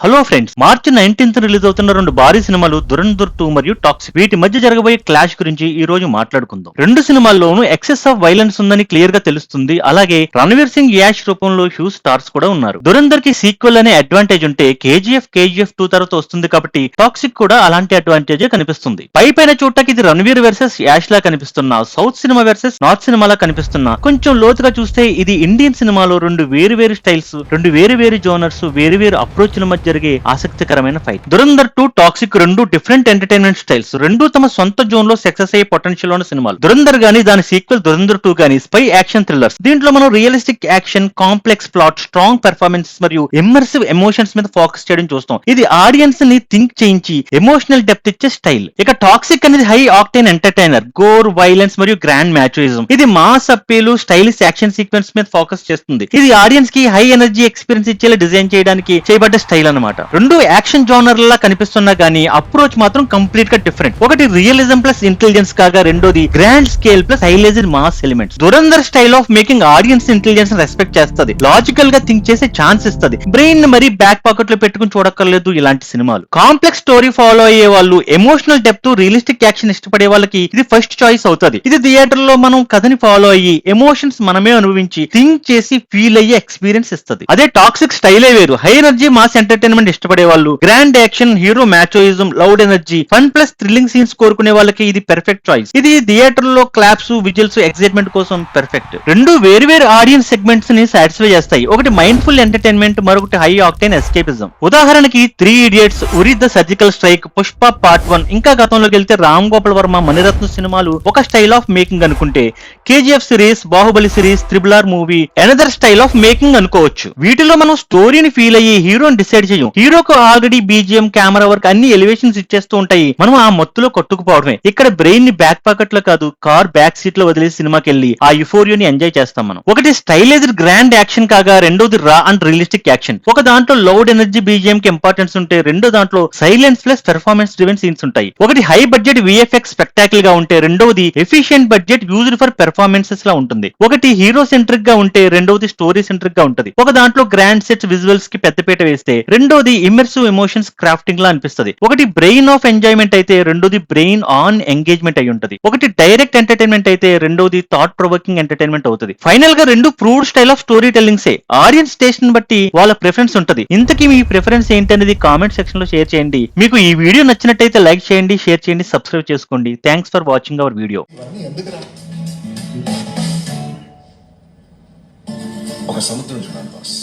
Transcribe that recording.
Hello friends, మార్చి 19th release అవుతున్న రెండు భారీ సినిమాలు దురంధర్ 2 మరియు టాక్సిక్. వీటి మధ్య జరగబోయే క్లాష్ గురించి ఈ రోజు మాట్లాడుకుందాం. రెండు సినిమాల్లోనూ ఎక్సెస్ ఆఫ్ వైలెన్స్ ఉందని క్లియర్ గా తెలుస్తుంది. అలాగే రణవీర్ సింగ్ యాష్ రూపంలో హ్యూజ్ స్టార్స్ కూడా ఉన్నారు. దురంధర్ కి సీక్వెల్ అనే అడ్వాంటేజ్ ఉంటే కేజీఎఫ్ 2 తర్వాత వస్తుంది కాబట్టి టాక్సిక్ కూడా అలాంటి అడ్వాంటేజ్ కనిపిస్తుంది. పైన చూడటానికి ఇది రణవీర్ వర్సెస్ యాష్ లా కనిపిస్తున్నా, సౌత్ సినిమా వర్సెస్ నార్త్ సినిమాలా కనిపిస్తున్నా, కొంచెం లోతుగా చూస్తే ఇది ఇండియన్ సినిమాలో రెండు వేరు స్టైల్స్, రెండు వేరు జోనర్స్, వేరు అప్రోచ్ల మధ్య జరిగే ఆసక్తికరమైన ఫైట్. దురంధర్ 2, టాక్సిక్ రెండు డిఫరెంట్ ఎంటర్టైన్మెంట్ స్టైల్స్. రెండు తమ సొంత జోన్ లో సక్సెస్ అయ్యే పొటెన్షియల్ ఉన్న సినిమాలు. దురంధర్ గానీ దాని సీక్వెల్ దురంధర్ 2 గానీ స్పై యాక్షన్ థ్రిల్లర్స్. దీంట్లో మనం realistic action, complex plot, strong performance మరియు ఇమ్మర్సివ్ ఎమోషన్స్ మీద ఫోకస్ చేయడం చూస్తాం. ఇది ఆడియన్స్ ని థింక్ చేయించి ఎమోషనల్ డెప్త్ ఇచ్చే స్టైల్. ఇక టాక్సిక్ అనేది high octane entertainer, gore, violence మరియు గ్రాండ్ మ్యాచోయిజం. ఇది mass appeal, stylish action sequence మీద ఫోకస్ చేస్తుంది. ఇది ఆడియన్స్ కి హై ఎనర్జీ ఎక్స్పీరియన్స్ ఇచ్చేలా డిజైన్ చేయడానికి చేయబడ్డ స్టైల్ అన్నమాట. రెండు యాక్షన్ జోనర్ లా కనిపిస్తున్నా గానీ అప్రోచ్ మాత్రం కంప్లీట్ గా డిఫరెంట్. ఒకటి రియలిజం ప్లస్ ఇంటెలిజెన్స్ కాగా రెండోది grand scale plus highlighted mass elements. Dhurandhar style of making audience intelligence respect చేస్తుంది, లాజికల్ గా థింక్ చేసే ఛాన్స్ ఇస్తుంది. బ్రెయిన్ మరి బ్యాక్ పాకెట్ లో పెట్టుకుని చూడక్కర్లేదు. ఇలాంటి సినిమాలు కాంప్లెక్స్ స్టోరీ ఫాలో అయ్యే వాళ్ళు, ఎమోషనల్ డెప్త్, రియలిస్టిక్ యాక్షన్ ఇష్టపడే వాళ్ళకి ఇది ఫస్ట్ చాయిస్ అవుతుంది. ఇది థియేటర్ లో మనం కథని ఫాలో అయ్యి ఎమోషన్స్ మనమే అనుభవించి థింక్ చేసి ఫీల్ అయ్యే ఎక్స్పీరియన్స్ ఇస్తుంది. అదే టాక్సిక్ స్టైలే వేరు. హై ఎనర్జీ మాస్ ఎంటర్టైన్మెంట్ ఇష్టపడే వాళ్ళు, grand action, hero machoism, loud energy, fun plus thrilling scenes కోరుకునే వాళ్ళకి ఇది పెర్ఫెక్ట్ చాయిస్. ఇది థియేటర్ లో క్లాప్స్, విజిల్స్, ఎక్సైట్మెంట్ కోసం పెర్ఫెక్ట్. రెండు వేరు ఆడియన్స్ సెగ్మెంట్స్ ని సాటిస్ఫై చేస్తాయి. ఒకటి మైండ్ఫుల్ ఎంటర్టైన్మెంట్, మరొకటి హై ఆక్టైన్ ఎస్కేపిజం. ఉదాహరణకి 3 Idiots, Uri The Surgical Strike, Pushpa Part 1, ఇంకా గతంలోకి వెళ్తే రామ్ గోపాల్ వర్మ, మణిరత్న సినిమాలు ఒక స్టైల్ ఆఫ్ మేకింగ్ అనుకుంటే, KGF series, Baahubali series, triple movie another style of making అనుకోవచ్చు. వీటిలో మనం స్టోరీని ఫీల్ అయ్యి హీరోని డిసైడ్ చేయం. హీరోకు ఆల్రెడీ బీజిఎం, కెమెరా వర్క్ అన్ని ఎలివేషన్స్ ఇచ్చేస్తూ ఉంటాయి. మనం ఆ మత్తులో కొట్టుకుపోవడమే. ఇక్కడ బ్రెయిన్ ని బ్యాక్ పాకెట్ లో కాదు, కార్ బ్యాక్ సీట్ లో వదిలేసి సినిమాకి వెళ్ళి ఆ యుఫోరియాని ఎంజాయ్ చేస్తాం మనం. ఒకటి స్టైలైజ్డ్ గ్రాండ్ యాక్షన్ కాగా రెండోది రా అండ్ రియలిస్టిక్ యాక్షన్. ఒక దాంట్లో లౌడ్ ఎనర్జీ, బీజిఎం కి ఇంపార్టెన్స్ ఉంటే రెండో దాంట్లో silence plus performance driven scenes ఉంటాయి. ఒకటి హై బడ్జెట్ విఎఫ్ఎక్స్ స్పెక్టాకిల్ గా ఉంటే రెండోది efficient budget used for performances లా ఉంటుంది. ఒకటి హీరో సెంట్రిక్ గా ఉంటే రెండోది స్టోరీ సెంట్రిక్ గా ఉంటది. ఒక దాంట్లో గ్రాండ్ సెట్స్, విజువల్స్ కి పెద్దపీట వేస్తే రెండోది ఇమ్మర్సివ్ ఎమోషన్స్ క్రాఫ్టింగ్ లా అనిపిస్తుంది. ఒకటి బ్రెయిన్ ఆఫ్ ఎంజాయ్మెంట్ అయితే రెండోది బ్రెయిన్ ఆన్ ఎంగేజ్మెంట్ అయి ఉంటది. ఒకటి డైరెక్ట్ ఎంటర్టైన్మెంట్ అయితే రెండోది థాట్ ప్రొవోకింగ్ ఎంటర్టైన్మెంట్ అవుతుంది. ఫైనల్ గా రెండు ప్రూవ్డ్ స్టైల్ ఆఫ్ స్టోరీ టెల్లింగ్సే. ఆడియన్స్ టేస్ట్ ని బట్టి వాళ్ళ ప్రిఫరెన్స్ ఉంటది. ఇంతకీ మీ ప్రిఫరెన్స్ ఏంటి అనేది కామెంట్ సెక్షన్ లో షేర్ చేయండి. మీకు ఈ వీడియో నచ్చినట్టయితే లైక్ చేయండి, షేర్ చేయండి, సబ్స్క్రైబ్ చేసుకోండి. Thanks for watching our video. ఒక సముద్రం చూడండి బాస్.